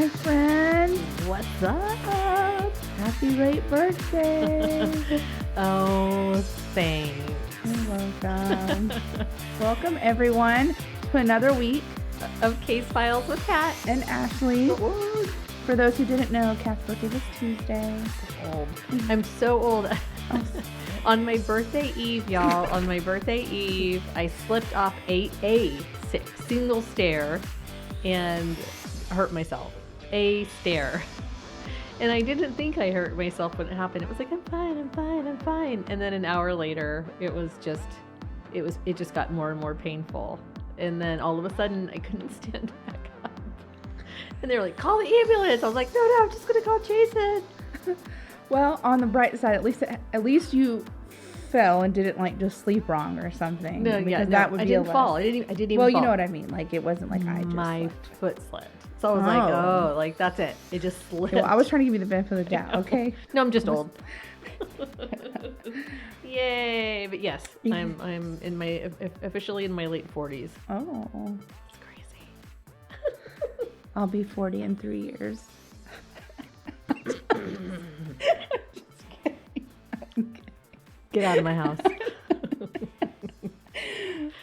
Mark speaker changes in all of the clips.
Speaker 1: my friend.
Speaker 2: What's up?
Speaker 1: Happy late birthday.
Speaker 2: Oh, thanks.
Speaker 1: You're welcome. Welcome, everyone, to another week
Speaker 2: Of Case Files with Kat.
Speaker 1: and Ashley. For those who didn't know, Kat's birthday was Tuesday.
Speaker 2: Old. I'm so old. On my birthday eve, y'all, I slipped off a single stair and hurt myself. A stair. And I didn't think I hurt myself when it happened. It was like, I'm fine. And then an hour later, it just got more and more painful. And then all of a sudden, I couldn't stand back up. And they were like, call the ambulance. I was like, no, I'm just going to call Jason.
Speaker 1: Well, on the bright side, at least you fell and didn't like just sleep wrong or something.
Speaker 2: No, that would be I didn't fall. I didn't even
Speaker 1: well,
Speaker 2: fall.
Speaker 1: You know what I mean. Like, it wasn't like I just
Speaker 2: my foot slipped. So I was like, that's it. It just slipped.
Speaker 1: Well, I was trying to give you the benefit of the doubt, okay?
Speaker 2: No, I'm just old. Yay! But yes, I'm in my officially in my late 40s.
Speaker 1: Oh,
Speaker 2: it's crazy.
Speaker 1: I'll be 40 in 3 years. Just kidding.
Speaker 2: Get out of my house.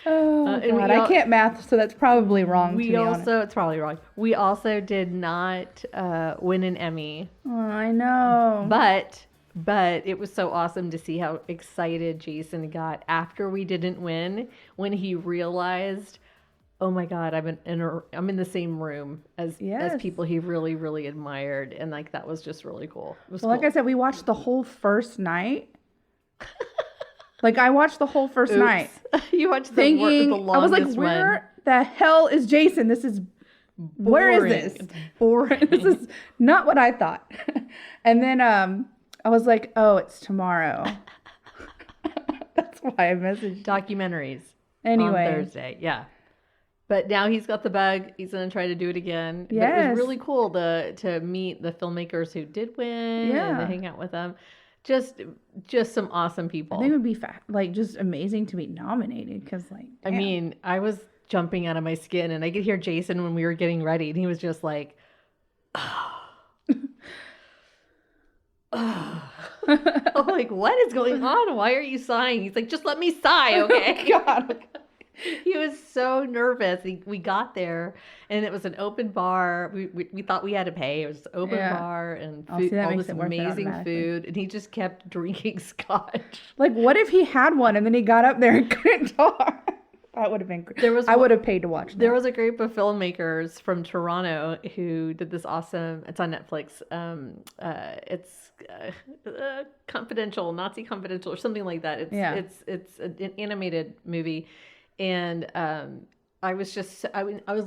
Speaker 1: Oh, God. I can't math, so that's probably wrong.
Speaker 2: It's probably wrong. We also did not win an Emmy.
Speaker 1: Oh, I know.
Speaker 2: But it was so awesome to see how excited Jason got after we didn't win, when he realized, oh my God, I'm in the same room as people he really, really admired, and like that was just really cool. It was cool.
Speaker 1: Like I said, we watched the whole first night. Like, I watched the whole first night.
Speaker 2: You watched the longest
Speaker 1: I was like, where the hell is Jason? This is boring. Where is this?
Speaker 2: It's boring.
Speaker 1: This is not what I thought. And then I was like, oh, it's tomorrow. That's why I messaged
Speaker 2: documentaries.
Speaker 1: Anyway.
Speaker 2: On Thursday, yeah. But now he's got the bug. He's going to try to do it again.
Speaker 1: Yes.
Speaker 2: But it was really cool to meet the filmmakers who did win and to hang out with them. Just some awesome people.
Speaker 1: I think it would be just amazing to be nominated because, like, damn.
Speaker 2: I mean, I was jumping out of my skin, and I could hear Jason when we were getting ready, and he was just like, oh. I'm like, what is going on? Why are you sighing? He's like, just let me sigh, okay?
Speaker 1: God.
Speaker 2: He was so nervous. We got there, and it was an open bar. We thought we had to pay. It was an open bar and food, all this amazing food, and he just kept drinking scotch.
Speaker 1: Like, what if he had one and then he got up there and couldn't talk? That would have been great. I would have paid to watch that.
Speaker 2: There was a group of filmmakers from Toronto who did this awesome. It's on Netflix. It's confidential, Nazi Confidential, or something like that. It's an animated movie. And I was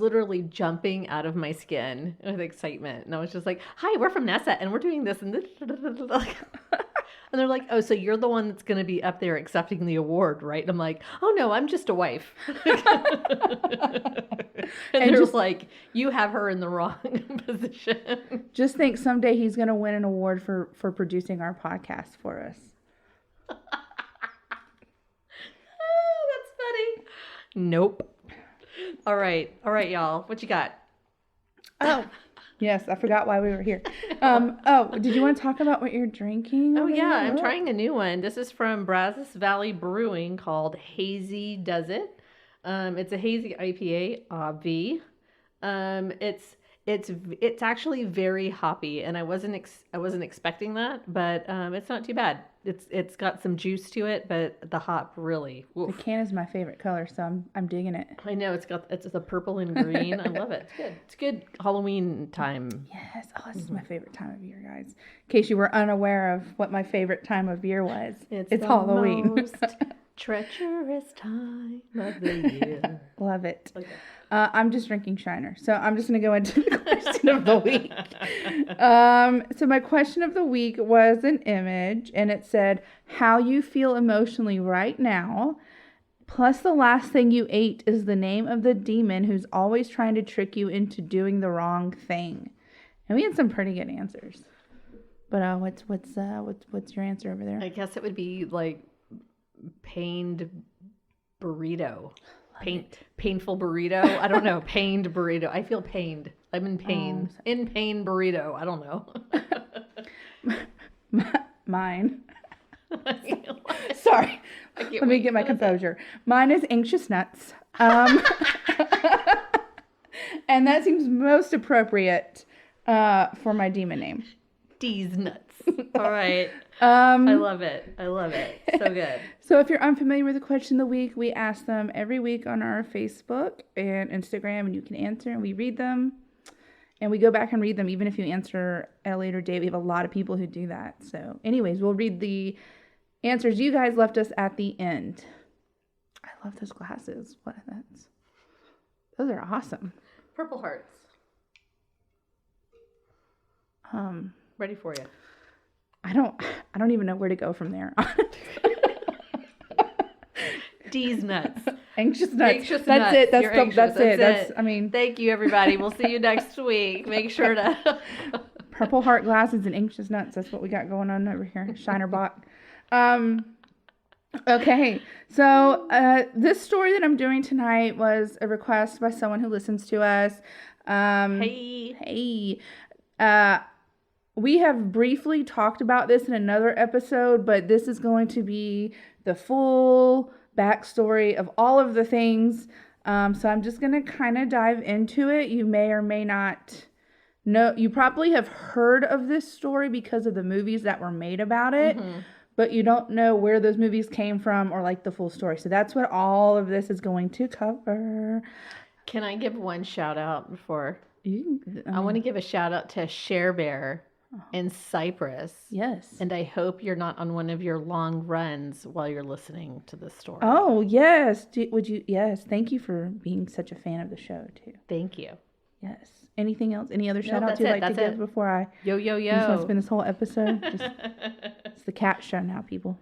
Speaker 2: literally jumping out of my skin with excitement. And I was just like, hi, we're from NASA and we're doing this. And this. And they're like, oh, so you're the one that's going to be up there accepting the award, right? And I'm like, oh, no, I'm just a wife. and they're like, you have her in the wrong position.
Speaker 1: Just think someday he's going to win an award for producing our podcast for us.
Speaker 2: Nope. All right, y'all. What you got?
Speaker 1: Oh, yes. I forgot why we were here. Did you want to talk about what you're drinking?
Speaker 2: Oh, yeah. I'm trying a new one. This is from Brazos Valley Brewing called Hazy Does It. It's a hazy IPA, obvi. It's actually very hoppy, and I wasn't expecting that, but it's not too bad. It's got some juice to it, but the hop really. Oof.
Speaker 1: The can is my favorite color, so I'm digging it.
Speaker 2: I know it's the purple and green. I love it. It's good. It's good Halloween time.
Speaker 1: Yes. Oh, this is my favorite time of year, guys. In case you were unaware of what my favorite time of year was, it's Halloween.
Speaker 2: Most treacherous time of the year.
Speaker 1: Love it.
Speaker 2: Okay.
Speaker 1: I'm just drinking Shiner, so I'm just going to go into the question of the week. So my question of the week was an image, and it said, how you feel emotionally right now, plus the last thing you ate is the name of the demon who's always trying to trick you into doing the wrong thing. And we had some pretty good answers. But what's your answer over there?
Speaker 2: I guess it would be like pained burrito. Painful burrito. I don't know. Pained burrito. I feel pained. I'm in pain. In pain burrito. I don't know.
Speaker 1: Mine. Sorry. Let me get my composure. Mine is anxious nuts. And that seems most appropriate for my demon name.
Speaker 2: D's nuts. All right. I love it. So good.
Speaker 1: So if you're unfamiliar with the question of the week, we ask them every week on our Facebook and Instagram, and you can answer, and we read them. And we go back and read them, even if you answer at a later date. We have a lot of people who do that. So anyways, we'll read the answers you guys left us at the end. I love those glasses. Those are awesome.
Speaker 2: Purple hearts. Ready for you.
Speaker 1: I don't even know where to go from there.
Speaker 2: D's nuts.
Speaker 1: Anxious nuts.
Speaker 2: Anxious
Speaker 1: that's
Speaker 2: nuts.
Speaker 1: it.
Speaker 2: That's
Speaker 1: it. I mean,
Speaker 2: thank you, everybody. We'll see you next week. Make sure to
Speaker 1: purple heart glasses and anxious nuts. That's what we got going on over here. Shiner bot. Okay. So this story that I'm doing tonight was a request by someone who listens to us. Hey. We have briefly talked about this in another episode, but this is going to be the full backstory of all of the things. So I'm just going to kind of dive into it. You may or may not know. You probably have heard of this story because of the movies that were made about it, but you don't know where those movies came from or like the full story. So that's what all of this is going to cover.
Speaker 2: Can I give one shout out before? I want to give a shout out to Share Bear in Cyprus.
Speaker 1: Yes.
Speaker 2: And I hope you're not on one of your long runs while you're listening to this story.
Speaker 1: Oh, yes. Yes. Thank you for being such a fan of the show, too.
Speaker 2: Thank you.
Speaker 1: Yes. Anything else? Any other shout outs you'd like to give before I
Speaker 2: just
Speaker 1: want to spend this whole episode? It's the cat show now, people.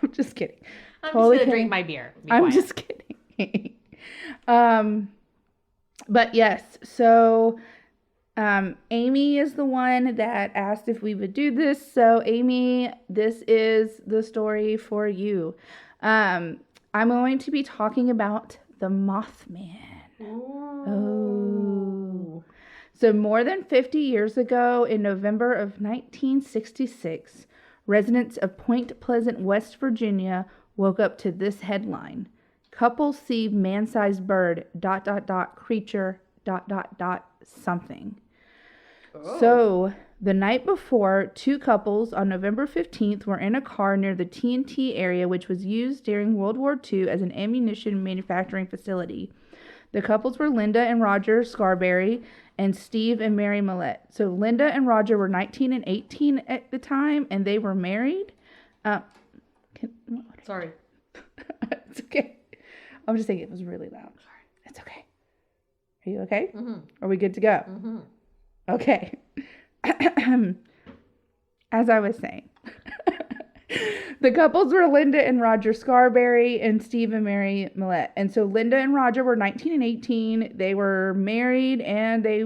Speaker 1: I'm just kidding.
Speaker 2: I'm just going to drink my beer.
Speaker 1: I'm just kidding. But yes, so Amy is the one that asked if we would do this. So Amy, this is the story for you. I'm going to be talking about the Mothman. Oh. So more than 50 years ago, in November of 1966, residents of Point Pleasant, West Virginia, woke up to this headline. Couple see man-sized bird, ... creature, ... something. Oh. So, the night before, two couples on November 15th were in a car near the TNT area, which was used during World War II as an ammunition manufacturing facility. The couples were Linda and Roger Scarberry and Steve and Mary Millette. So, Linda and Roger were 19 and 18 at the time, and they were married.
Speaker 2: Sorry.
Speaker 1: It's okay. I'm just saying it was really loud. Sorry. It's okay. Are you okay? Mm-hmm. Are we good to go? Mm-hmm. Okay. As I was saying, the couples were Linda and Roger Scarberry and Steve and Mary Millette. And so Linda and Roger were 19 and 18. They were married and they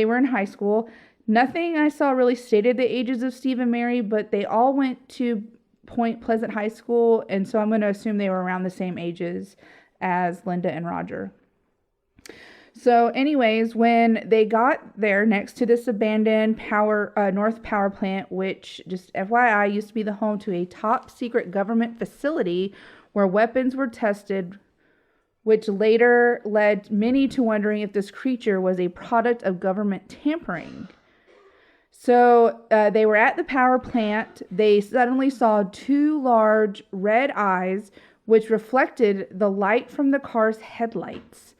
Speaker 1: were in high school. Nothing I saw really stated the ages of Steve and Mary, but they all went to Point Pleasant High School, and so I'm going to assume they were around the same ages as Linda and Roger. So anyways, when they got there next to this abandoned North Power Plant, which, just FYI, used to be the home to a top secret government facility where weapons were tested, which later led many to wondering if this creature was a product of government tampering. So they were at the power plant. They suddenly saw two large red eyes, which reflected the light from the car's headlights.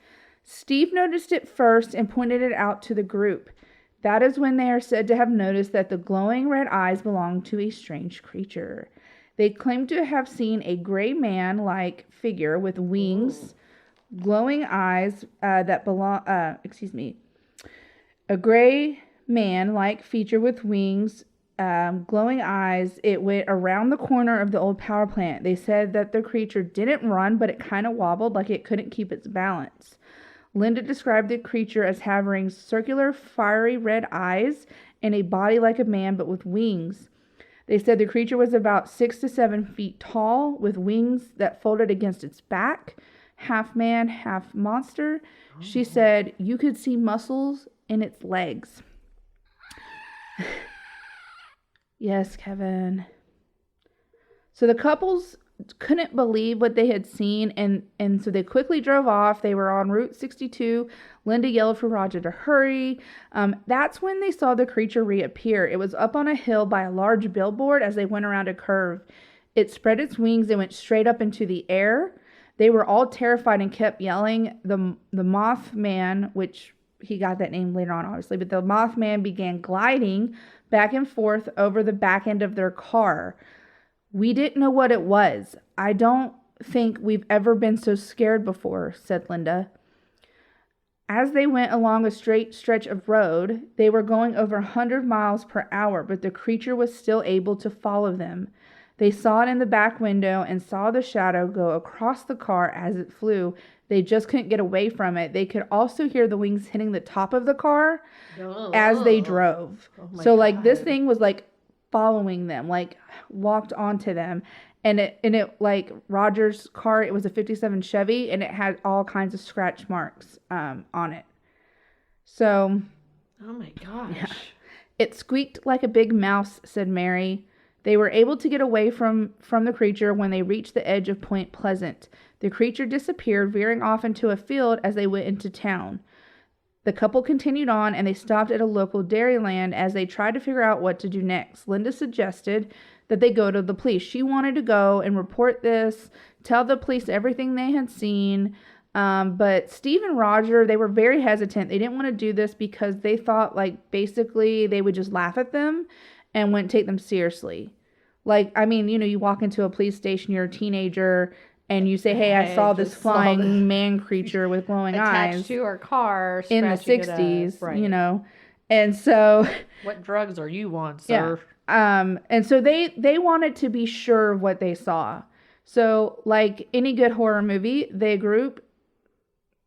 Speaker 1: Steve noticed it first and pointed it out to the group. That is when they are said to have noticed that the glowing red eyes belonged to a strange creature. They claimed to have seen a gray man-like figure with wings, glowing eyes a gray man-like feature with wings, glowing eyes. It went around the corner of the old power plant. They said that the creature didn't run, but it kind of wobbled like it couldn't keep its balance. Linda described the creature as having circular, fiery red eyes and a body like a man, but with wings. They said the creature was about 6 to 7 feet tall with wings that folded against its back, half man, half monster. She said you could see muscles in its legs. Yes, Kevin. So the couples couldn't believe what they had seen, and so they quickly drove off. They were on Route 62. Linda yelled for Roger to hurry. That's when they saw the creature reappear. It was up on a hill by a large billboard as they went around a curve. It spread its wings and went straight up into the air. They were all terrified and kept yelling. The Mothman, which he got that name later on, obviously, but the Mothman began gliding back and forth over the back end of their car. We didn't know what it was. I don't think we've ever been so scared before, said Linda. As they went along a straight stretch of road, they were going over 100 miles per hour, but the creature was still able to follow them. They saw it in the back window and saw the shadow go across the car as it flew. They just couldn't get away from it. They could also hear the wings hitting the top of the car as they drove. So, like, this thing was, like, following them, like, walked onto them. And it like, Roger's car, it was a 57 Chevy, and it had all kinds of scratch marks on it. So.
Speaker 2: Oh, my gosh.
Speaker 1: Yeah. It squeaked like a big mouse, said Mary. They were able to get away from the creature when they reached the edge of Point Pleasant. The creature disappeared, veering off into a field as they went into town. The couple continued on, and they stopped at a local Dairyland as they tried to figure out what to do next. Linda suggested that they go to the police. She wanted to go and report this, tell the police everything they had seen. But Steve and Roger, they were very hesitant. They didn't want to do this because they thought, like, basically they would just laugh at them and wouldn't take them seriously. Like, I mean, you know, you walk into a police station, you're a teenager, and you say, hey, I saw this flying man creature with glowing eyes.
Speaker 2: Attached to our car.
Speaker 1: In the 60s, right. You know. And so.
Speaker 2: What drugs are you on, sir?
Speaker 1: Yeah. And so they wanted to be sure of what they saw. So, like any good horror movie, the group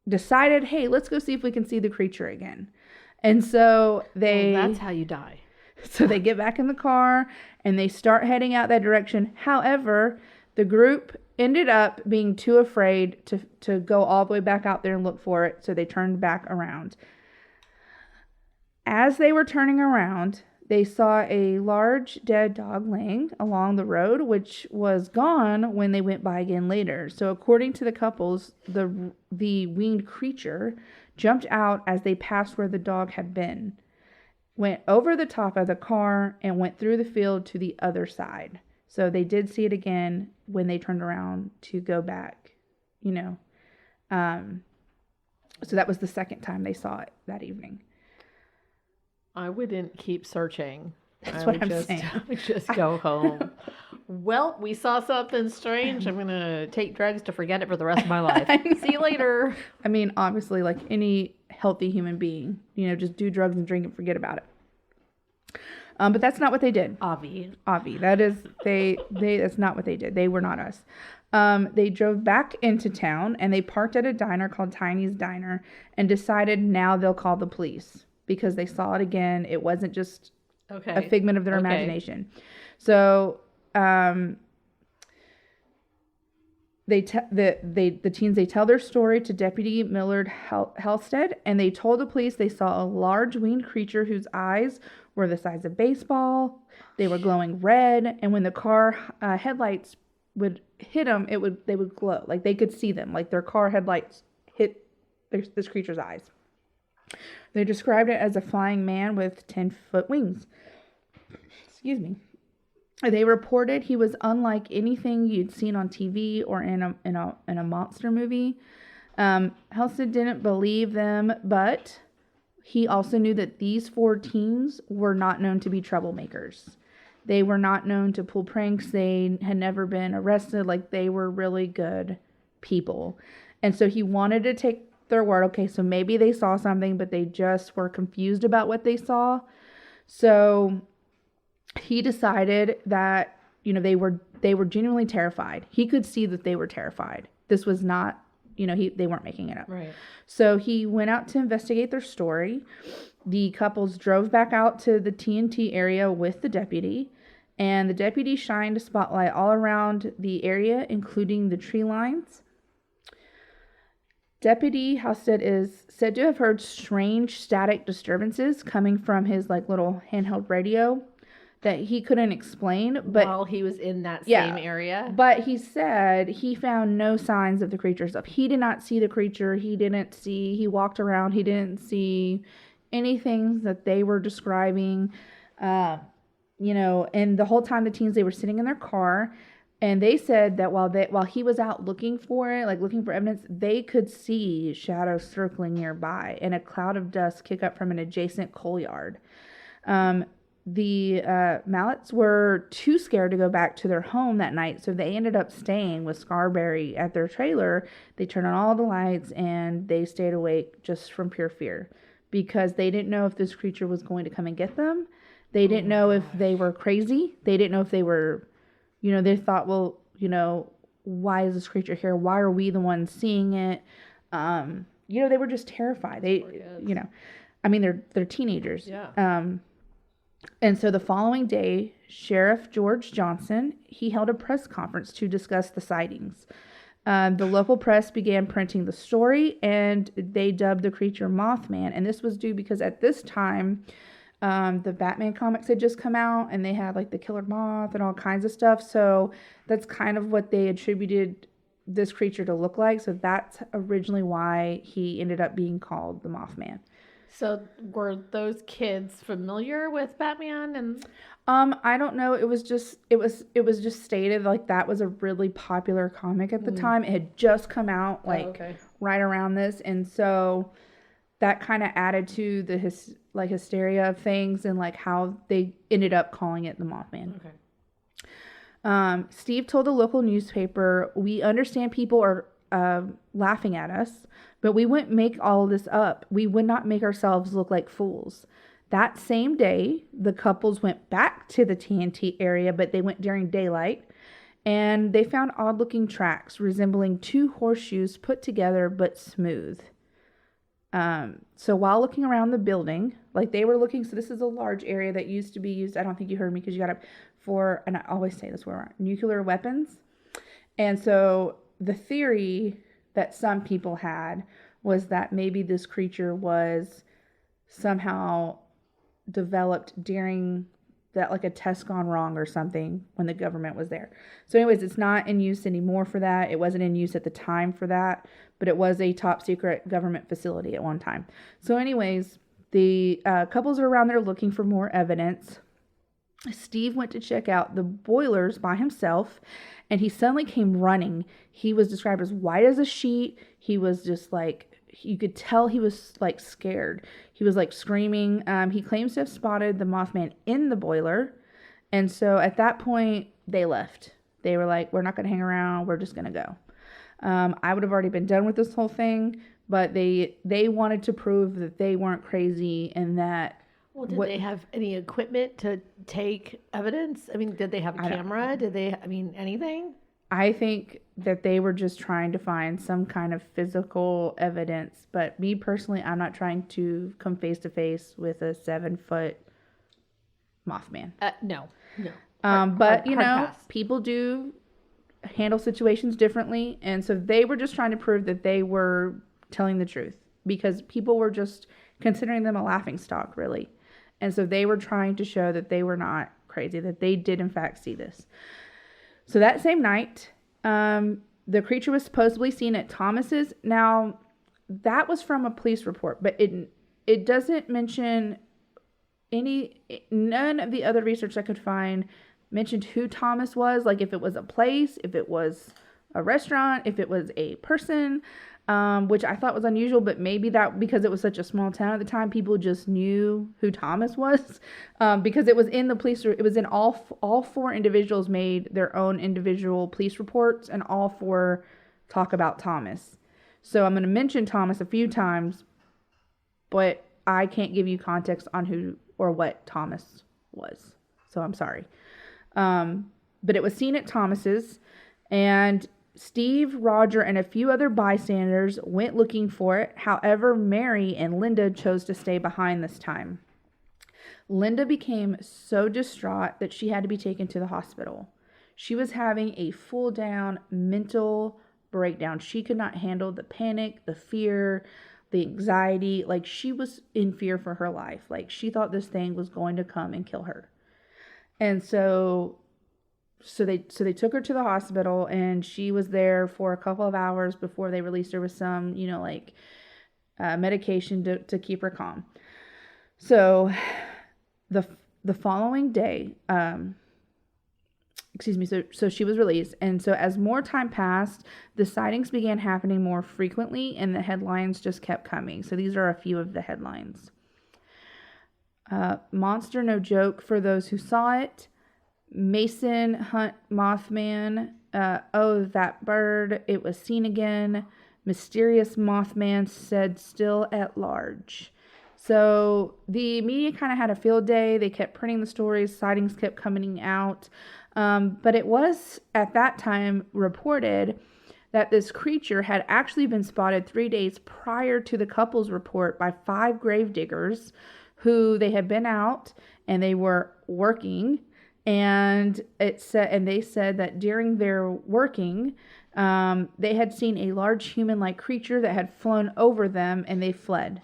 Speaker 1: decided, hey, let's go see if we can see the creature again. And so they.
Speaker 2: Well, that's how you die.
Speaker 1: So they get back in the car and they start heading out that direction. However, the group ended up being too afraid to go all the way back out there and look for it. So they turned back around. As they were turning around, they saw a large dead dog laying along the road, which was gone when they went by again later. So according to the couples, the winged creature jumped out as they passed where the dog had been, went over the top of the car, and went through the field to the other side. So they did see it again when they turned around to go back, you know. So that was the second time they saw it that evening.
Speaker 2: I wouldn't keep searching.
Speaker 1: That's what I'm saying.
Speaker 2: I would just go home. Well, we saw something strange. I'm going to take drugs to forget it for the rest of my life. See you later.
Speaker 1: I mean, obviously, like any healthy human being, you know, just do drugs and drink and forget about it. But that's not what they did.
Speaker 2: Avi.
Speaker 1: That is, that's not what they did. They were not us. They drove back into town and they parked at a diner called Tiny's Diner and decided now they'll call the police because they saw it again. It wasn't just a figment of their imagination. So, the teens, they tell their story to Deputy Millard Halstead, and they told the police they saw a large winged creature whose eyes were the size of baseball. They were glowing red, and when the car headlights would hit them, they would glow. Like they could see them, like their car headlights hit this creature's eyes. They described it as a flying man with 10-foot wings. Excuse me. They reported he was unlike anything you'd seen on TV or in a monster movie. Halstead didn't believe them, but he also knew that these 4 teens were not known to be troublemakers. They were not known to pull pranks. They had never been arrested. Like, they were really good people. And so he wanted to take their word. Okay, so maybe they saw something, but they just were confused about what they saw. So he decided that, you know, they were genuinely terrified. He could see that they were terrified. This was not, you know, they weren't making it up.
Speaker 2: Right.
Speaker 1: So he went out to investigate their story. The couples drove back out to the TNT area with the deputy, And the deputy shined a spotlight all around the area, including the tree lines. Deputy Halstead is said to have heard strange static disturbances coming from his little handheld radio that he couldn't explain. But
Speaker 2: while he was in that same area.
Speaker 1: But he said he found no signs of the creature stuff. He did not see the creature. He walked around. He didn't see anything that they were describing. And the whole time the teens, they were sitting in their car. And they said that while he was out looking for it, looking for evidence, they could see shadows circling nearby and a cloud of dust kick up from an adjacent coal yard. The Mallets were too scared to go back to their home that night, so they ended up staying with Scarberry at their trailer. They turned on all the lights and they stayed awake just from pure fear because they didn't know if this creature was going to come and get them. They didn't know if they were crazy. They didn't know if they were... they thought, well, why is this creature here? Why are we the ones seeing it? They were just terrified. They're teenagers.
Speaker 2: Yeah.
Speaker 1: And so the following day, Sheriff George Johnson, he held a press conference to discuss the sightings. The local press began printing the story, and they dubbed the creature Mothman. And this was due because at this time... the Batman comics had just come out and they had the killer moth and all kinds of stuff. So that's kind of what they attributed this creature to look like. So that's originally why he ended up being called the Mothman.
Speaker 2: So were those kids familiar with Batman? And
Speaker 1: I don't know. It was just stated that was a really popular comic at the time. It had just come out right around this. And so that kind of added to the hysteria of things and how they ended up calling it the Mothman.
Speaker 2: Okay.
Speaker 1: Steve told the local newspaper, "We understand people are laughing at us, but we wouldn't make all of this up. We would not make ourselves look like fools." That same day, the couples went back to the TNT area, but they went during daylight, and they found odd-looking tracks resembling two horseshoes put together but smooth. So while looking around the building, they were looking, so this is a large area that used to be used, I don't think you heard me because you got up, for, and I always say this word, nuclear weapons. And so the theory that some people had was that maybe this creature was somehow developed during that, a test gone wrong or something when the government was there. So anyways, it's not in use anymore for that. It wasn't in use at the time for that, but it was a top secret government facility at one time. So anyways, the couples are around there looking for more evidence. Steve went to check out the boilers by himself, and he suddenly came running. He was described as white as a sheet. He was just you could tell he was scared. He was screaming. He claims to have spotted the Mothman in the boiler. And so at that point, they left. They were we're not going to hang around. We're just going to go. I would have already been done with this whole thing, but they wanted to prove that they weren't crazy and that...
Speaker 2: Well, did they have any equipment to take evidence? I mean, did they have a camera? Did they, anything?
Speaker 1: I think that they were just trying to find some kind of physical evidence. But me personally, I'm not trying to come face to face with a 7-foot Mothman.
Speaker 2: No.
Speaker 1: But people do handle situations differently. And so they were just trying to prove that they were telling the truth because people were just considering them a laughingstock, really. And so they were trying to show that they were not crazy, that they did in fact see this. So that same night, the creature was supposedly seen at Thomas's. Now, that was from a police report, but it doesn't mention none of the other research I could find mentioned who Thomas was, if it was a place, if it was a restaurant, if it was a person, which I thought was unusual, but maybe that because it was such a small town at the time, people just knew who Thomas was, because it was in the police. It was in all 4 individuals made their own individual police reports, and all 4 talk about Thomas. So I'm going to mention Thomas a few times, but I can't give you context on who or what Thomas was. So I'm sorry. But it was seen at Thomas's, and Steve, Roger, and a few other bystanders went looking for it. However, Mary and Linda chose to stay behind this time. Linda became so distraught that she had to be taken to the hospital. She was having a full-down mental breakdown. She could not handle the panic, the fear, the anxiety. Like, she was in fear for her life. Like, she thought this thing was going to come and kill her. And so they took her to the hospital, and she was there for a couple of hours before they released her with some, medication to keep her calm. So the following day, so she was released. And so as more time passed, the sightings began happening more frequently, and the headlines just kept coming. So these are a few of the headlines. Monster no joke for those who saw it. Mason hunt Mothman. Oh, that bird. It was seen again. Mysterious Mothman said still at large. So the media kind of had a field day. They kept printing the stories. Sightings kept coming out. But it was at that time reported that this creature had actually been spotted 3 days prior to the couple's report by 5 grave diggers who they had been out and they were working. And they said that during their working, they had seen a large human-like creature that had flown over them, and they fled.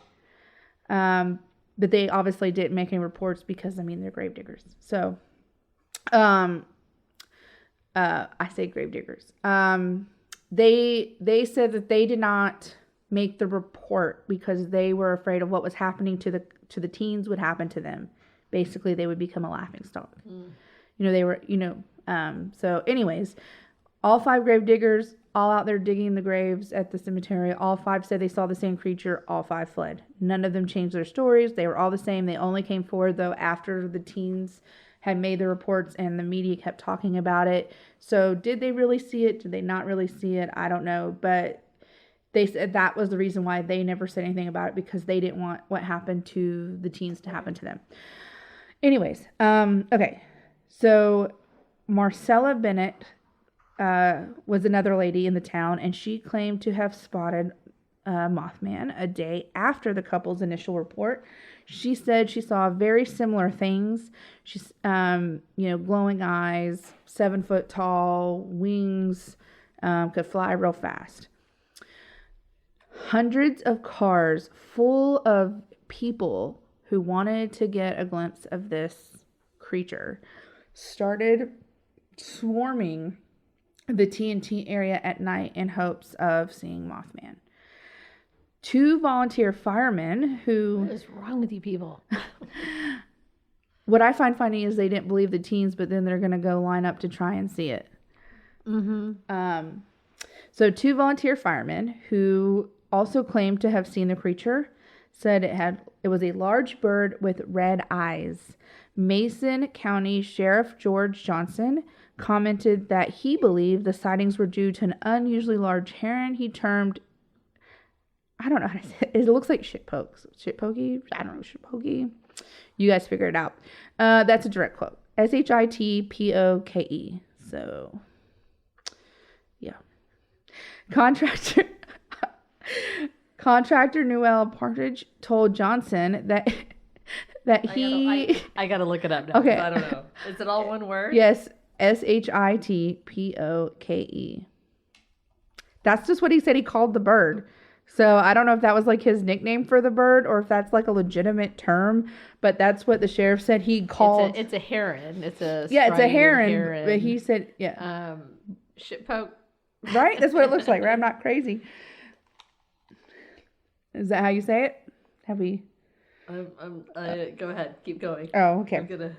Speaker 1: But they obviously didn't make any reports because, they're grave diggers. So, I say grave diggers. They said that they did not make the report because they were afraid of what was happening to the teens would happen to them. Basically, they would become a laughingstock. They were, so anyways, all 5 grave diggers, all out there digging the graves at the cemetery. All 5 said they saw the same creature. All 5 fled. None of them changed their stories. They were all the same. They only came forward, though, after the teens had made the reports and the media kept talking about it. So did they really see it? Did they not really see it? I don't know. But they said that was the reason why they never said anything about it, because they didn't want what happened to the teens to happen to them. Anyways, okay. So Marcella Bennett was another lady in the town, and she claimed to have spotted Mothman a day after the couple's initial report. She said she saw very similar things. She's, glowing eyes, 7 foot tall, wings, could fly real fast. Hundreds of cars full of people who wanted to get a glimpse of this creature started swarming the TNT area at night in hopes of seeing Mothman. 2 volunteer firemen who...
Speaker 2: What is wrong with you people?
Speaker 1: What I find funny is they didn't believe the teens, but then they're going to go line up to try and see it.
Speaker 2: Mm-hmm.
Speaker 1: So 2 volunteer firemen who also claimed to have seen the creature said it was a large bird with red eyes. Mason County Sheriff George Johnson commented that he believed the sightings were due to an unusually large heron he termed, I don't know how to say it. It looks like shitpokes. Shitpokey? I don't know, shitpokey. You guys figure it out. That's a direct quote. SHITPOKE. So, yeah. Contractor Noel Partridge told Johnson that he...
Speaker 2: I gotta look it up now.
Speaker 1: Okay.
Speaker 2: I don't know. Is it all one word?
Speaker 1: Yes. SHITPOKE. That's just what he said he called the bird. So I don't know if that was like his nickname for the bird or if that's like a legitimate term, but that's what the sheriff said he called.
Speaker 2: It's a heron. It's a
Speaker 1: heron. But he said, yeah.
Speaker 2: Shitpoke.
Speaker 1: Right? That's what it looks like, right? I'm not crazy. Is that how you say it? Have we?
Speaker 2: Go ahead. Keep going.
Speaker 1: Oh, okay.
Speaker 2: I'm gonna...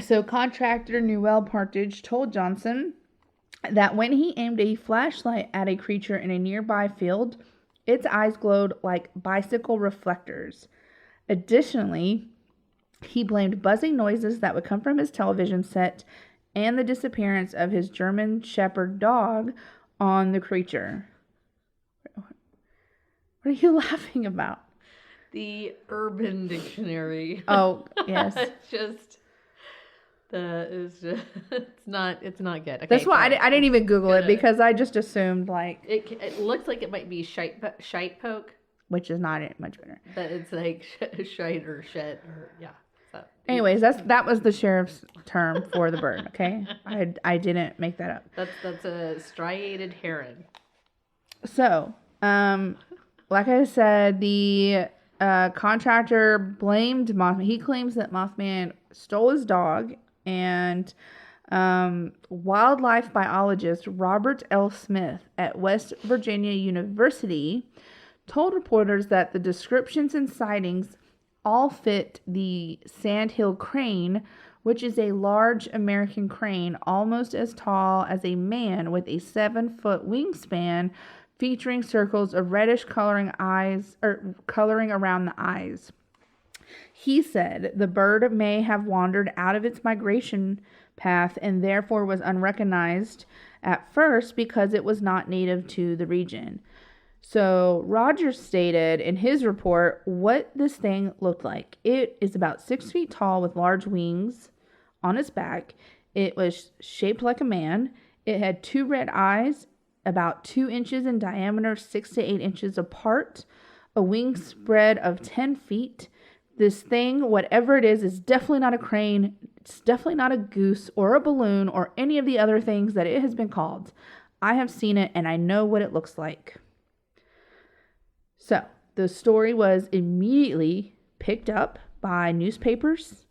Speaker 1: So contractor Noel Partridge told Johnson that when he aimed a flashlight at a creature in a nearby field, its eyes glowed like bicycle reflectors. Additionally, he blamed buzzing noises that would come from his television set and the disappearance of his German Shepherd dog on the creature. What are you laughing about?
Speaker 2: The Urban Dictionary.
Speaker 1: Oh, yes.
Speaker 2: It's not good. Okay,
Speaker 1: that's why I didn't even Google it, because I just assumed like
Speaker 2: it looks like it might be shite poke.
Speaker 1: which is not much better.
Speaker 2: But it's like shite or shit or yeah. So
Speaker 1: anyways, that was the sheriff's term for the bird. Okay, I didn't make that up.
Speaker 2: That's a striated heron.
Speaker 1: So, like I said, the contractor blamed Mothman. He claims that Mothman stole his dog, and wildlife biologist Robert L. Smith at West Virginia University told reporters that the descriptions and sightings all fit the sandhill crane, which is a large American crane almost as tall as a man with a 7-foot wingspan, featuring circles of reddish coloring around the eyes. He said the bird may have wandered out of its migration path and therefore was unrecognized at first because it was not native to the region. So Rogers stated in his report what this thing looked like. It is about 6 feet tall with large wings on its back. It was shaped like a man. It had 2 red eyes, about 2 inches in diameter, 6 to 8 inches apart, a wingspread of 10 feet. This thing, whatever it is definitely not a crane. It's definitely not a goose or a balloon or any of the other things that it has been called. I have seen it and I know what it looks like. So, the story was immediately picked up by newspapers.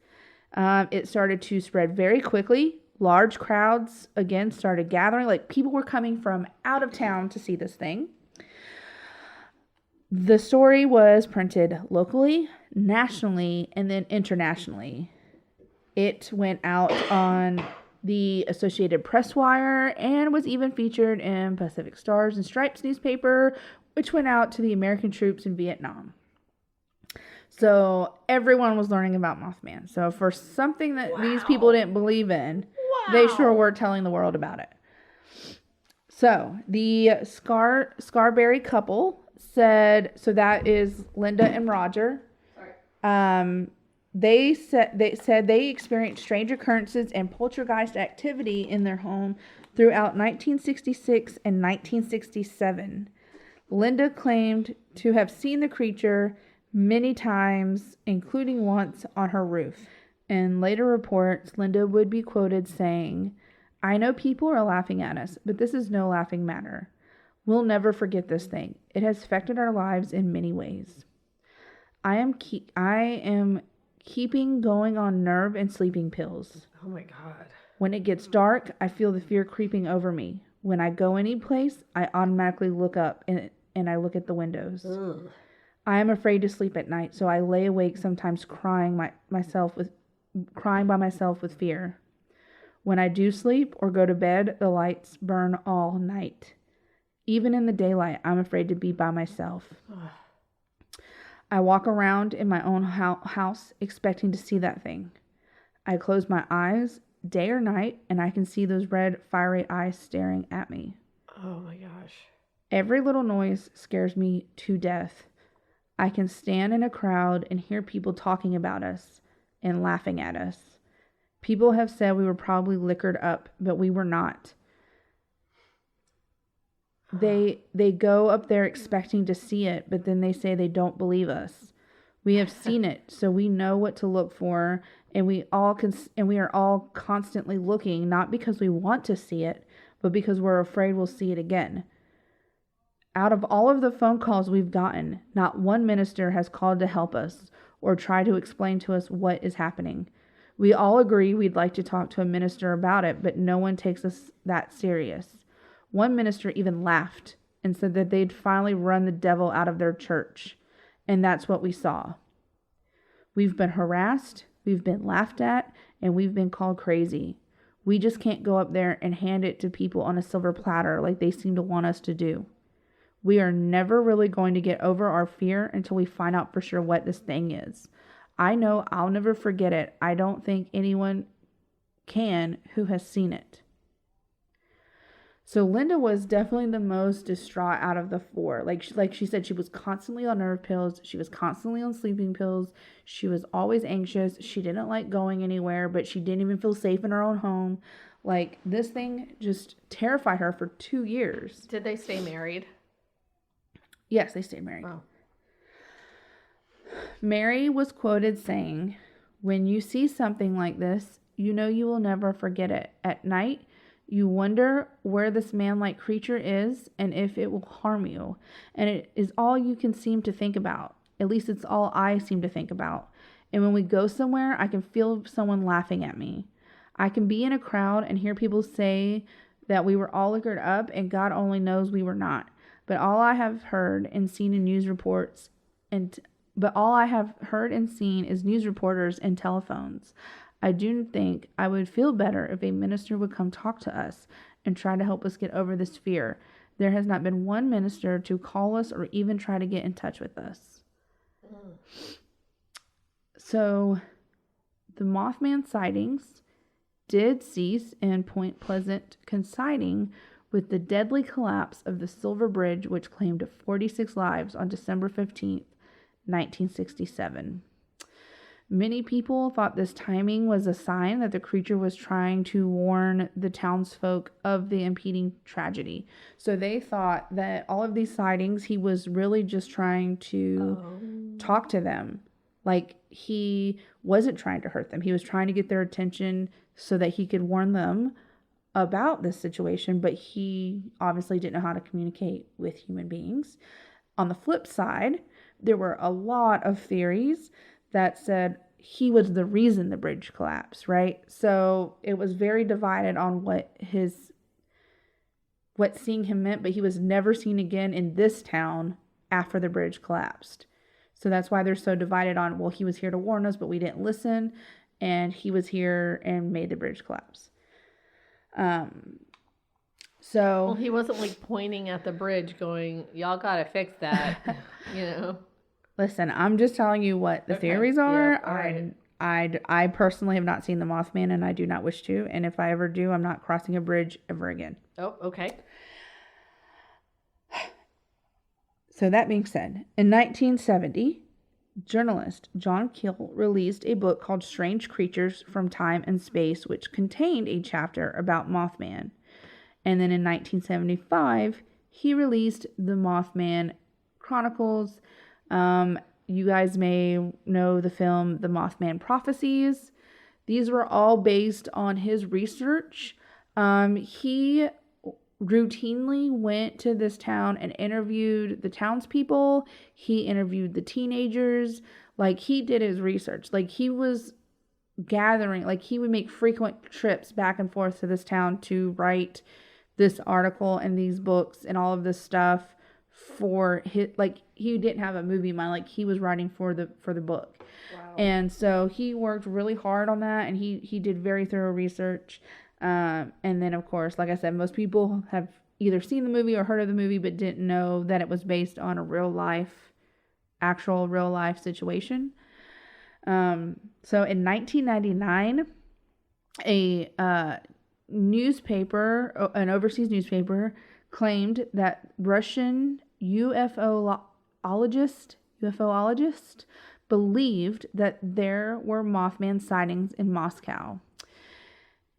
Speaker 1: It started to spread very quickly. Large crowds, again, started gathering. Like, people were coming from out of town to see this thing. The story was printed locally, nationally, and then internationally. It went out on the Associated Press wire and was even featured in Pacific Stars and Stripes newspaper, which went out to the American troops in Vietnam. So everyone was learning about Mothman. So for something that these people didn't believe in, they sure were telling the world about it. So the Scarberry couple said, so that is Linda and Roger. They said they experienced strange occurrences and poltergeist activity in their home throughout 1966 and 1967. Linda claimed to have seen the creature many times, including once on her roof. In later reports, Linda would be quoted saying, "I know people are laughing at us, but this is no laughing matter. We'll never forget this thing. It has affected our lives in many ways. I am keeping going on nerve and sleeping pills.
Speaker 2: Oh my God.
Speaker 1: When it gets dark, I feel the fear creeping over me. When I go any place, I automatically look up and I look at the windows.
Speaker 2: Ugh.
Speaker 1: I am afraid to sleep at night, so I lay awake sometimes crying by myself with fear. When I do sleep or go to bed, the lights burn all night. Even in the daylight, I'm afraid to be by myself.
Speaker 2: Ugh.
Speaker 1: I walk around in my own house expecting to see that thing. I close my eyes day or night, and I can see those red, fiery eyes staring at me.
Speaker 2: Oh my gosh.
Speaker 1: Every little noise scares me to death. I can stand in a crowd and hear people talking about us and laughing at us. People have said we were probably liquored up, but we were not. They go up there expecting to see it, but then they say they don't believe us. We have seen it, so we know what to look for, and we are all constantly looking, not because we want to see it, but because we're afraid we'll see it again. Out of all of the phone calls we've gotten, not one minister has called to help us or try to explain to us what is happening. We all agree we'd like to talk to a minister about it, but no one takes us that serious. One minister even laughed and said that they'd finally run the devil out of their church, and that's what we saw. We've been harassed, we've been laughed at, and we've been called crazy. We just can't go up there and hand it to people on a silver platter like they seem to want us to do. We are never really going to get over our fear until we find out for sure what this thing is. I know I'll never forget it. I don't think anyone can who has seen it." So Linda was definitely the most distraught out of the four. Like she said, she was constantly on nerve pills. She was constantly on sleeping pills. She was always anxious. She didn't like going anywhere, but she didn't even feel safe in her own home. Like, this thing just terrified her for 2 years.
Speaker 2: Did they stay married?
Speaker 1: Yes, they stayed married.
Speaker 2: Oh.
Speaker 1: Mary was quoted saying, "When you see something like this, you know you will never forget it. At night, you wonder where this man-like creature is and if it will harm you. And it is all you can seem to think about. At least it's all I seem to think about. And when we go somewhere, I can feel someone laughing at me. I can be in a crowd and hear people say that we were all liquored up and God only knows we were not. But all I have heard and seen in news reports is news reporters and telephones. I do think I would feel better if a minister would come talk to us and try to help us get over this fear. There has not been one minister to call us or even try to get in touch with us." So the Mothman sightings did cease in Point Pleasant, coinciding with the deadly collapse of the Silver Bridge, which claimed 46 lives on December 15th, 1967. Many people thought this timing was a sign that the creature was trying to warn the townsfolk of the impending tragedy. So they thought that all of these sightings, he was really just trying to talk to them. Like, he wasn't trying to hurt them. He was trying to get their attention so that he could warn them about this situation, but he obviously didn't know how to communicate with human beings. On the flip side, there were a lot of theories that said he was the reason the bridge collapsed, right? So it was very divided on what seeing him meant, but he was never seen again in this town after the bridge collapsed. So that's why they're so divided on, well, he was here to warn us, but we didn't listen, and he was here and made the bridge collapse.
Speaker 2: Well, he wasn't like pointing at the bridge going, "Y'all gotta fix that," you know.
Speaker 1: Listen, I'm just telling you what the theories are.
Speaker 2: Yeah, right.
Speaker 1: I personally have not seen the Mothman, and I do not wish to. And if I ever do, I'm not crossing a bridge ever again.
Speaker 2: Oh, okay.
Speaker 1: So that being said, in 1970, journalist John Keel released a book called Strange Creatures from Time and Space, which contained a chapter about Mothman. And then in 1975, he released the Mothman Chronicles. You guys may know the film The Mothman Prophecies. These were all based on his research. He routinely went to this town and interviewed the townspeople. He interviewed the teenagers. Like, he did his research. Like, he was gathering, like, he would make frequent trips back and forth to this town to write this article and these books and all of this stuff for his, like, he didn't have a movie in mind. Like, he was writing for the book.
Speaker 2: Wow.
Speaker 1: And so he worked really hard on that, and he did very thorough research. And then, of course, like I said, most people have either seen the movie or heard of the movie, but didn't know that it was based on a actual real life situation. So in 1999, a newspaper, an overseas newspaper, claimed that Russian UFOologist believed that there were Mothman sightings in Moscow.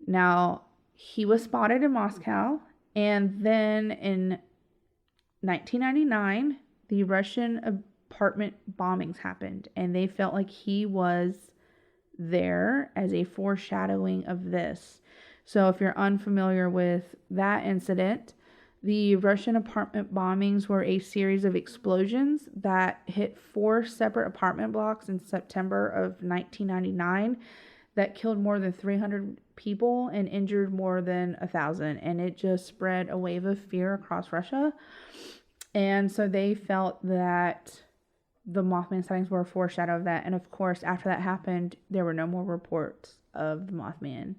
Speaker 1: Now, he was spotted in Moscow, and then in 1999, the Russian apartment bombings happened, and they felt like he was there as a foreshadowing of this. So if you're unfamiliar with that incident, the Russian apartment bombings were a series of explosions that hit 4 separate apartment blocks in September of 1999 that killed more than 300 people and injured more than 1,000. And it just spread a wave of fear across Russia. And so they felt that the Mothman sightings were a foreshadow of that. And of course, after that happened, there were no more reports of the Mothman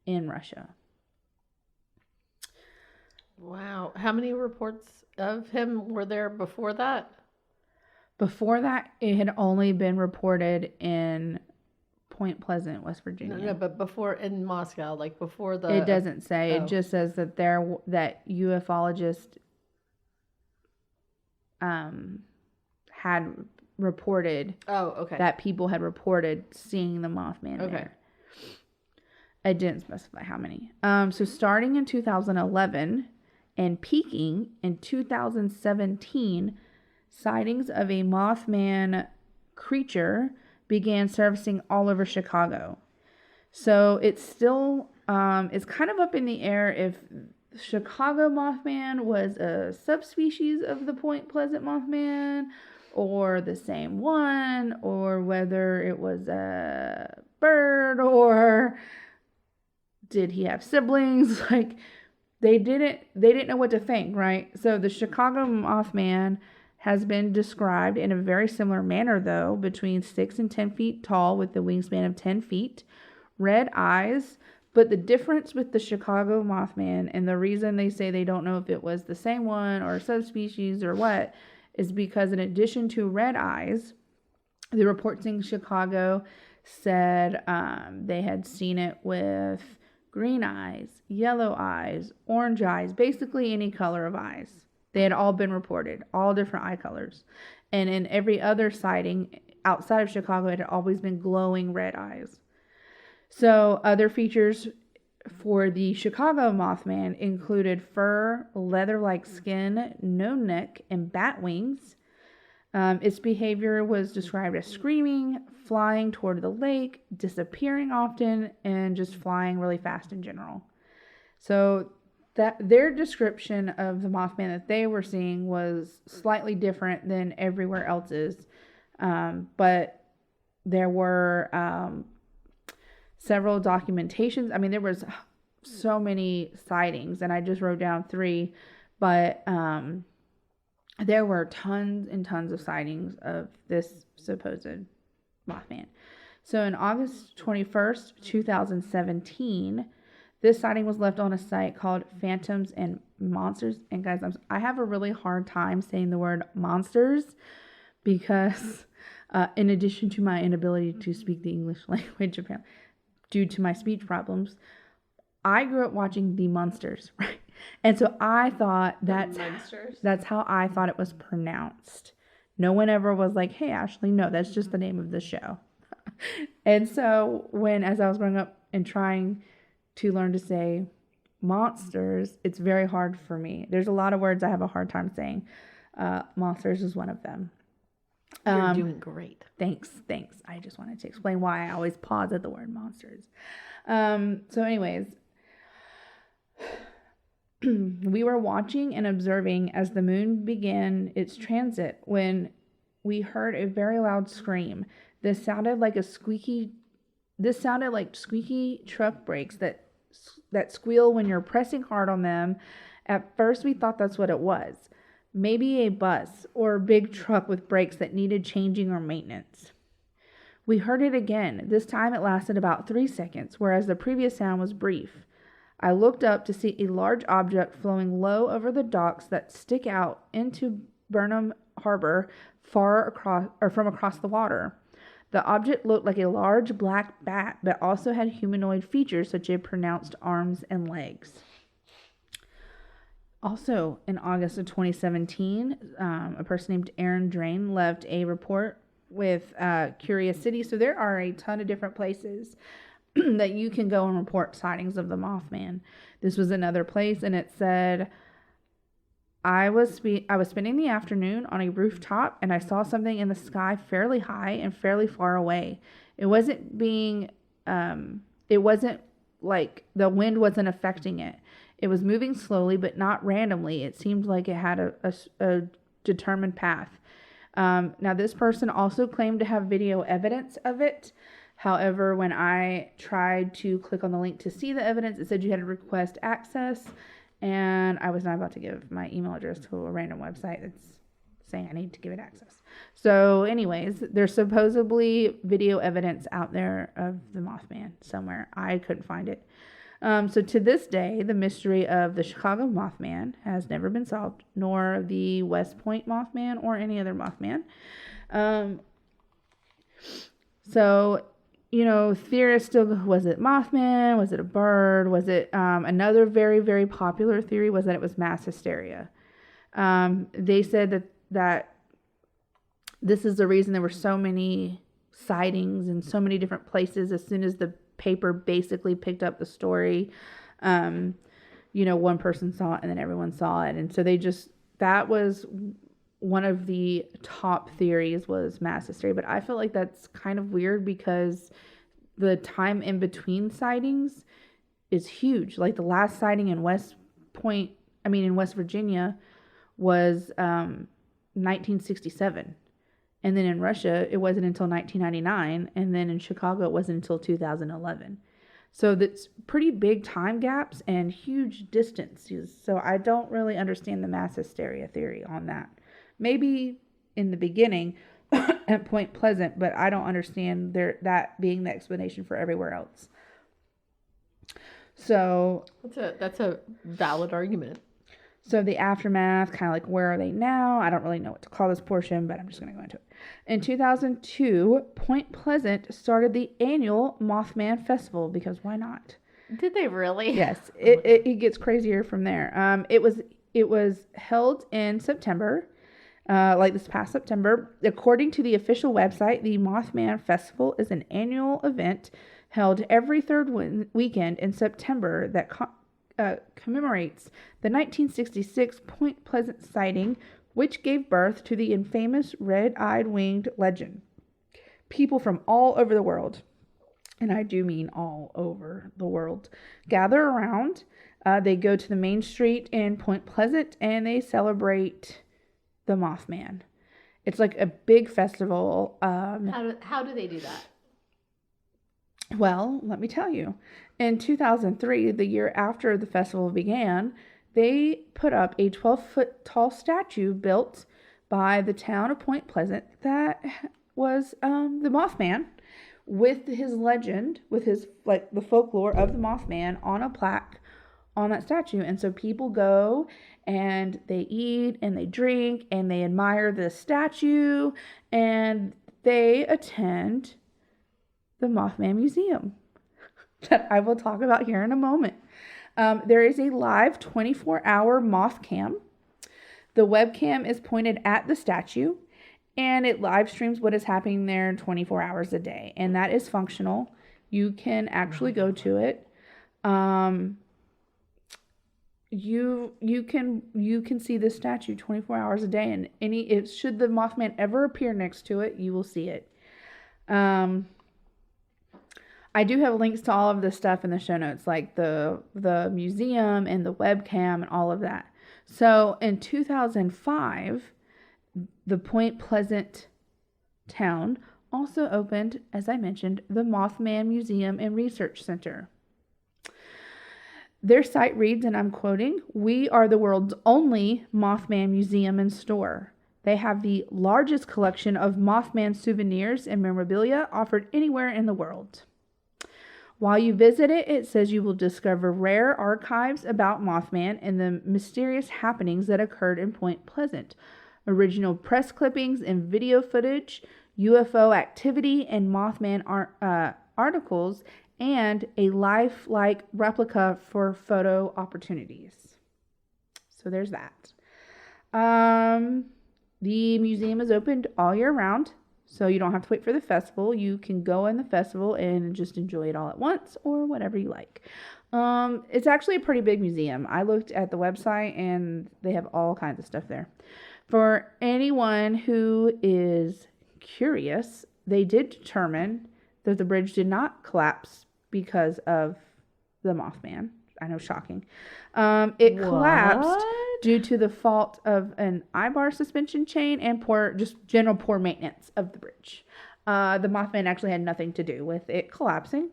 Speaker 1: in Russia.
Speaker 2: Wow. How many reports of him were there before that?
Speaker 1: Before that, it had only been reported in Point Pleasant, West Virginia.
Speaker 2: No, but before in Moscow, like before the...
Speaker 1: It doesn't say. It just says that that ufologists had reported that people had reported seeing the Mothman there. It didn't specify how many. So starting in 2011 and peaking in 2017, sightings of a Mothman creature began surfacing all over Chicago. So it's still, it's kind of up in the air if Chicago Mothman was a subspecies of the Point Pleasant Mothman, or the same one, or whether it was a bird, or did he have siblings? Like, they didn't know what to think, right? So the Chicago Mothman has been described in a very similar manner, though, between 6 and 10 feet tall with the wingspan of 10 feet, red eyes. But the difference with the Chicago Mothman, and the reason they say they don't know if it was the same one or a subspecies or what, is because in addition to red eyes, the reports in Chicago said they had seen it with green eyes, yellow eyes, orange eyes, basically any color of eyes. They had all been reported, all different eye colors. And in every other sighting outside of Chicago, it had always been glowing red eyes. So other features for the Chicago Mothman included fur, leather-like skin, no neck, and bat wings. Its behavior was described as screaming, flying toward the lake, disappearing often, and just flying really fast in general. So that their description of the Mothman that they were seeing was slightly different than everywhere else's. But there were several documentations. I mean, there was so many sightings, and I just wrote down 3, but there were tons and tons of sightings of this supposed Mothman. So on August 21st, 2017, this sighting was left on a site called Phantoms and Monsters. And guys, I have a really hard time saying the word monsters because in addition to my inability to speak the English language, apparently, due to my speech problems, I grew up watching The Munsters, right? And so I thought that's how I thought it was pronounced. No one ever was like, hey, Ashley, no, that's just the name of the show. And so as I was growing up and trying to learn to say monsters, it's very hard for me. There's a lot of words I have a hard time saying. Monsters is one of them.
Speaker 2: You're doing great.
Speaker 1: Thanks. I just wanted to explain why I always pause at the word monsters. So anyways, we were watching and observing as the moon began its transit when we heard a very loud scream. This sounded like squeaky truck brakes that squeal when you're pressing hard on them. At first we thought that's what it was. Maybe a bus or a big truck with brakes that needed changing or maintenance. We heard it again. This time it lasted about 3 seconds, whereas the previous sound was brief. I looked up to see a large object flowing low over the docks that stick out into Burnham Harbor from across the water. The object looked like a large black bat, but also had humanoid features such as pronounced arms and legs. Also, in August of 2017, a person named Aaron Drain left a report with Curious City. So there are a ton of different places that you can go and report sightings of the Mothman. This was another place, and it said, I was spending the afternoon on a rooftop, and I saw something in the sky fairly high and fairly far away. It wasn't like the wind wasn't affecting it. It was moving slowly, but not randomly. It seemed like it had a determined path. Now, this person also claimed to have video evidence of it. However, when I tried to click on the link to see the evidence, it said you had to request access. And I was not about to give my email address to a random website that's saying I need to give it access. So anyways, there's supposedly video evidence out there of the Mothman somewhere. I couldn't find it. So to this day, the mystery of the Chicago Mothman has never been solved, nor the West Point Mothman or any other Mothman. So, theorists still, was it Mothman? Was it a bird? Was it another very, very popular theory was that it was mass hysteria. They said that this is the reason there were so many sightings in so many different places as soon as the paper basically picked up the story. One person saw it and then everyone saw it. And so that was one of the top theories was mass hysteria, but I feel like that's kind of weird because the time in between sightings is huge. Like the last sighting in West Virginia was 1967. And then in Russia, it wasn't until 1999. And then in Chicago, it wasn't until 2011. So that's pretty big time gaps and huge distances. So I don't really understand the mass hysteria theory on that. Maybe in the beginning at Point Pleasant, but I don't understand that being the explanation for everywhere else. So
Speaker 2: that's a valid argument.
Speaker 1: So the aftermath, kind of like where are they now? I don't really know what to call this portion, but I'm just going to go into it. In 2002, Point Pleasant started the annual Mothman Festival because why not?
Speaker 2: Did they really?
Speaker 1: Yes, it gets crazier from there. It was held in September, like this past September. According to the official website, the Mothman Festival is an annual event held every third weekend in September that commemorates the 1966 Point Pleasant sighting, which gave birth to the infamous red-eyed winged legend. People from all over the world, and I do mean all over the world, gather around. They go to the main street in Point Pleasant and they celebrate the Mothman. It's like a big festival.
Speaker 2: How do they do that?
Speaker 1: Well, let me tell you. In 2003, the year after the festival began, they put up a 12-foot tall statue built by the town of Point Pleasant that was the Mothman with his legend, with his, like, the folklore of the Mothman on a plaque on that statue. And so people go and they eat and they drink and they admire the statue and they attend the Mothman Museum that I will talk about here in a moment. There is a live 24-hour moth cam. The webcam is pointed at the statue and it live streams what is happening there 24 hours a day. And that is functional. You can actually go to it. You can see the statue 24 hours a day, and should the Mothman ever appear next to it, you will see it. I do have links to all of this stuff in the show notes, like the museum and the webcam and all of that. So in 2005, the Point Pleasant town also opened, as I mentioned, the Mothman Museum and Research Center. Their site reads, and I'm quoting, "We are the world's only Mothman museum and store. They have the largest collection of Mothman souvenirs and memorabilia offered anywhere in the world. While you visit it, it says you will discover rare archives about Mothman and the mysterious happenings that occurred in Point Pleasant, original press clippings and video footage, UFO activity and Mothman articles, and a lifelike replica for photo opportunities." So there's that. The museum is opened all year round, so you don't have to wait for the festival. You can go in the festival and just enjoy it all at once or whatever you like. It's actually a pretty big museum. I looked at the website and they have all kinds of stuff there. For anyone who is curious, they did determine that the bridge did not collapse because of the Mothman. I know, shocking. It collapsed due to the fault of an I-bar suspension chain and general poor maintenance of the bridge. The Mothman actually had nothing to do with it collapsing.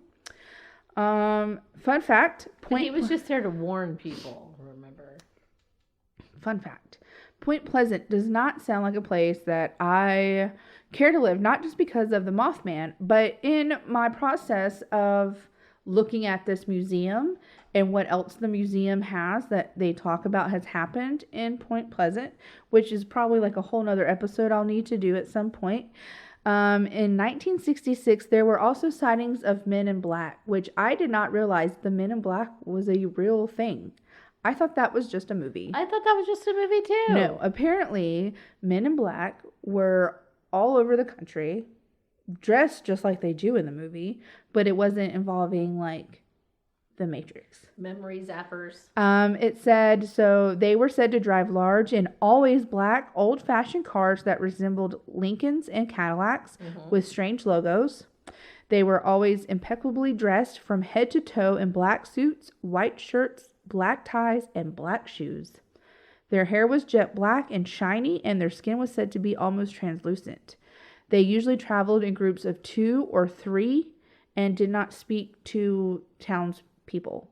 Speaker 1: Fun fact.
Speaker 2: He was just there to warn people, remember?
Speaker 1: Fun fact. Point Pleasant does not sound like a place that I care to live, not just because of the Mothman, but in my process of looking at this museum and what else the museum has that they talk about has happened in Point Pleasant, which is probably like a whole nother episode I'll need to do at some point. In 1966, there were also sightings of men in black, which I did not realize the men in black was a real thing. I thought that was just a movie.
Speaker 2: I thought that was just a movie too.
Speaker 1: No, apparently men in black were all over the country, dressed just like they do in the movie, but it wasn't involving like The Matrix.
Speaker 2: Memory zappers.
Speaker 1: It said, so they were said to drive large and always black, old-fashioned cars that resembled Lincolns and Cadillacs with strange logos. They were always impeccably dressed from head to toe in black suits, white shirts, black ties, and black shoes. Their hair was jet black and shiny, and their skin was said to be almost translucent. They usually traveled in groups of 2 or 3 and did not speak to townspeople.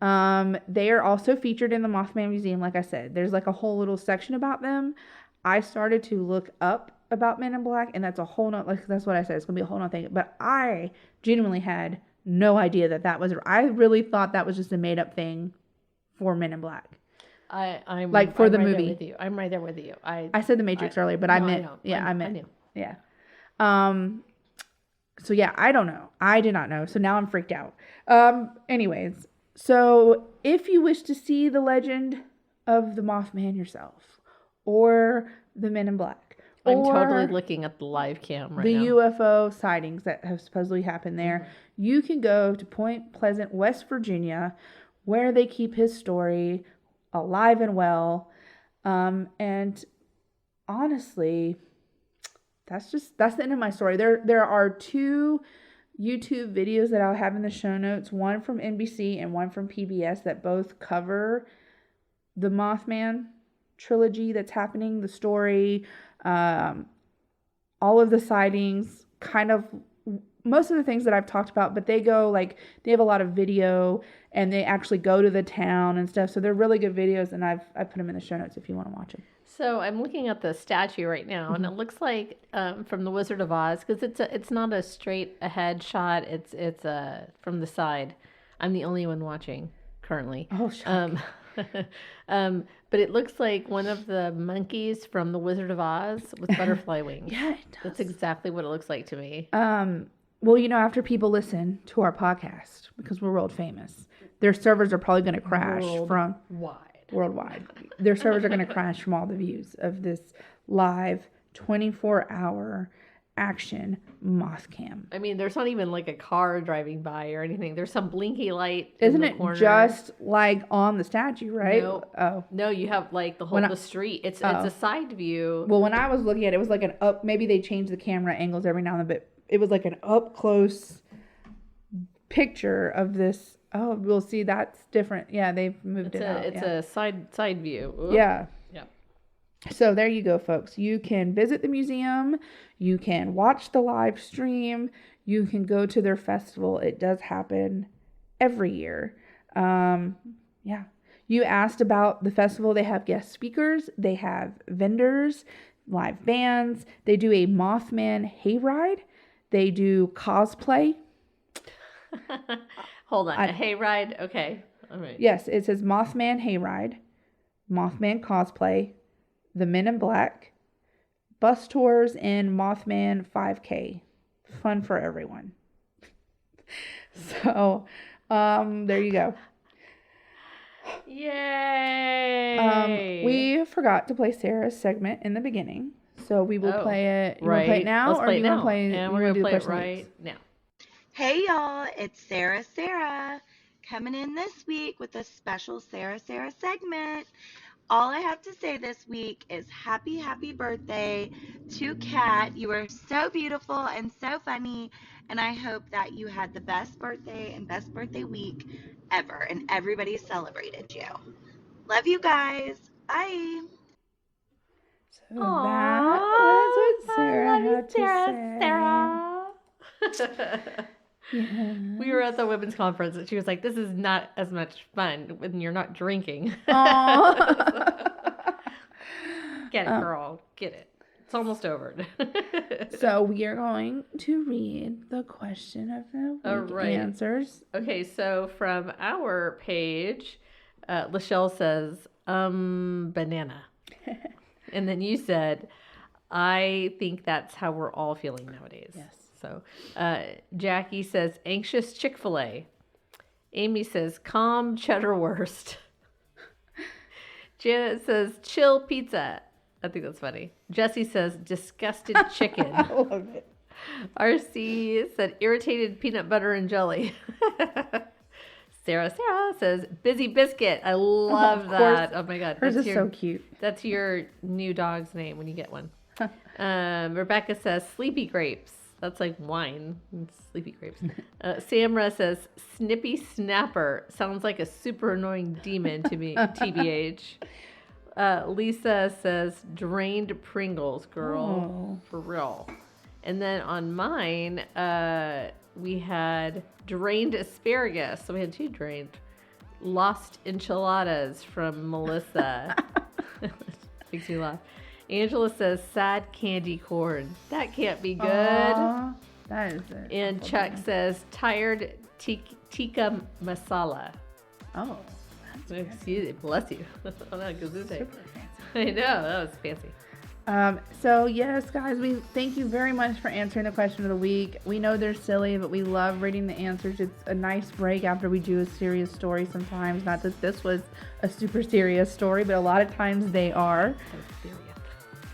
Speaker 1: They are also featured in the Mothman Museum, like I said. There's like a whole little section about them. I started to look up about Men in Black, and that's a whole nother, like, that's what I said. It's going to be a whole nother thing. But I genuinely had no idea that was, I really thought that was just a made-up thing for Men in Black.
Speaker 2: I'm
Speaker 1: like for
Speaker 2: I'm
Speaker 1: the
Speaker 2: right
Speaker 1: movie.
Speaker 2: There with you. I'm right there with you. I
Speaker 1: said The Matrix earlier, but I meant, I knew. Yeah. So yeah, I don't know. I did not know. So now I'm freaked out. Anyways, so if you wish to see the legend of the Mothman yourself, or the Men in Black,
Speaker 2: I'm
Speaker 1: or
Speaker 2: totally looking at the live cam right
Speaker 1: the
Speaker 2: now.
Speaker 1: UFO sightings that have supposedly happened there, you can go to Point Pleasant, West Virginia, where they keep his story alive and well. And honestly, that's the end of my story. There are 2 YouTube videos that I'll have in the show notes, one from NBC and one from PBS, that both cover the Mothman trilogy that's happening, the story, all of the sightings, kind of most of the things that I've talked about, but they have a lot of video, and they actually go to the town and stuff. So they're really good videos, and I put them in the show notes if you want to watch them.
Speaker 2: So I'm looking at the statue right now, and it looks like from the Wizard of Oz, because it's not a straight ahead shot. It's from the side. I'm the only one watching currently.
Speaker 1: Oh, shocking.
Speaker 2: But it looks like one of the monkeys from the Wizard of Oz with butterfly wings.
Speaker 1: Yeah, it does.
Speaker 2: That's exactly what it looks like to me.
Speaker 1: Well, after people listen to our podcast, because we're world famous, their servers are probably going to crash worldwide. Their servers are going to crash from all the views of this live 24-hour action moth cam.
Speaker 2: I mean, there's not even like a car driving by or anything. There's some blinky light
Speaker 1: Isn't
Speaker 2: in the corner.
Speaker 1: It just like on the statue, right?
Speaker 2: No.
Speaker 1: Oh.
Speaker 2: No, you have like the street. It's a side view.
Speaker 1: Well, when I was looking at it, it was like an up, maybe they change the camera angles every now and then, but it was like an up close picture of this. Oh, we'll see, that's different. Yeah, they've moved it out.
Speaker 2: It's a side view. Ooh.
Speaker 1: Yeah.
Speaker 2: Yeah.
Speaker 1: So there you go, folks. You can visit the museum. You can watch the live stream. You can go to their festival. It does happen every year. Yeah. You asked about the festival. They have guest speakers. They have vendors, live bands. They do a Mothman hayride. They do cosplay.
Speaker 2: Hold on. A hayride? Okay. All right.
Speaker 1: Yes, it says Mothman hayride, Mothman cosplay, the Men in Black, bus tours, and Mothman 5K. Fun for everyone. So, there you go.
Speaker 2: Yay!
Speaker 1: We forgot to play Sarah's segment in the beginning, so we will play it. You want to play it now?
Speaker 2: Let's play it now.
Speaker 1: And
Speaker 2: we're going to play it right now.
Speaker 3: Hey y'all, it's Sarah coming in this week with a special Sarah segment. All I have to say this week is happy birthday to Kat. You are so beautiful and so funny, and I hope that you had the best birthday and best birthday week ever, and everybody celebrated you. Love you guys. Bye.
Speaker 1: So that was what Sarah had to say.
Speaker 2: Yeah. We were at the women's conference, and she was like, "This is not as much fun when you're not drinking." Get it, girl. Get it. It's almost over.
Speaker 1: So we are going to read the question of the week answers.
Speaker 2: Okay, so from our page, Lachelle says, banana. And then you said, I think that's how we're all feeling nowadays.
Speaker 1: Yes.
Speaker 2: So Jackie says, anxious Chick-fil-A. Amy says, calm cheddar wurst. Janet says, chill pizza. I think that's funny. Jesse says, disgusted chicken.
Speaker 1: I love it.
Speaker 2: RC said, irritated peanut butter and jelly. Sarah says, Busy Biscuit. I love that. Oh my God.
Speaker 1: Hers is so cute.
Speaker 2: That's your new dog's name when you get one. Rebecca says, Sleepy Grapes. That's like wine. Sleepy Grapes. Samra says, Snippy Snapper. Sounds like a super annoying demon to me, TBH. Lisa says, Drained Pringles, girl. For real. And then on mine, we had drained asparagus. So we had 2 drained. Lost enchiladas from Melissa. Makes me laugh. Angela says sad candy corn. That can't be good.
Speaker 1: Aww, that is it.
Speaker 2: And Chuck says tired tikka masala.
Speaker 1: Oh.
Speaker 2: Excuse me. Bless you. Oh, no,
Speaker 1: Super fancy.
Speaker 2: I know. That was fancy.
Speaker 1: So yes, guys, we thank you very much for answering the question of the week. We know they're silly, but we love reading the answers. It's a nice break after we do a serious story sometimes. Not that this was a super serious story, but a lot of times they are.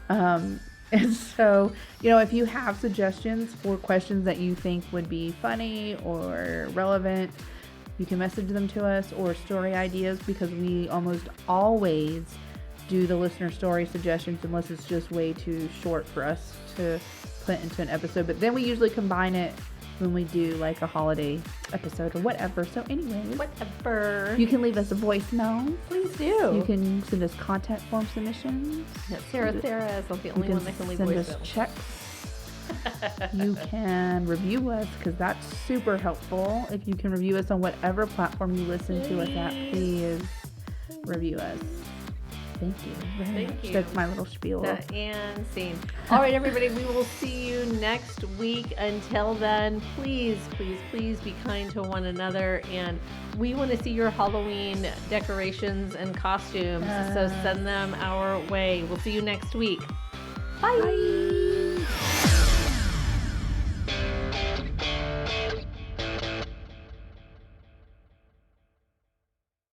Speaker 1: And so, if you have suggestions for questions that you think would be funny or relevant, you can message them to us, or story ideas, because we almost always do the listener story suggestions unless it's just way too short for us to put into an episode. But then we usually combine it when we do like a holiday episode or whatever. So anyways,
Speaker 2: whatever,
Speaker 1: you can leave us a voicemail.
Speaker 2: Please do.
Speaker 1: You can send us contact form submissions.
Speaker 2: Sarah is not the only one that can leave voicemails.
Speaker 1: Send us checks. You can review us, because that's super helpful. If you can review us on whatever platform you listen to us at, please review us. Thank you very much.
Speaker 2: You.
Speaker 1: That's my little spiel.
Speaker 2: And scene. All right, everybody, we will see you next week. Until then, please, please, please be kind to one another. And we want to see your Halloween decorations and costumes. So send them our way. We'll see you next week. Bye.
Speaker 1: Bye.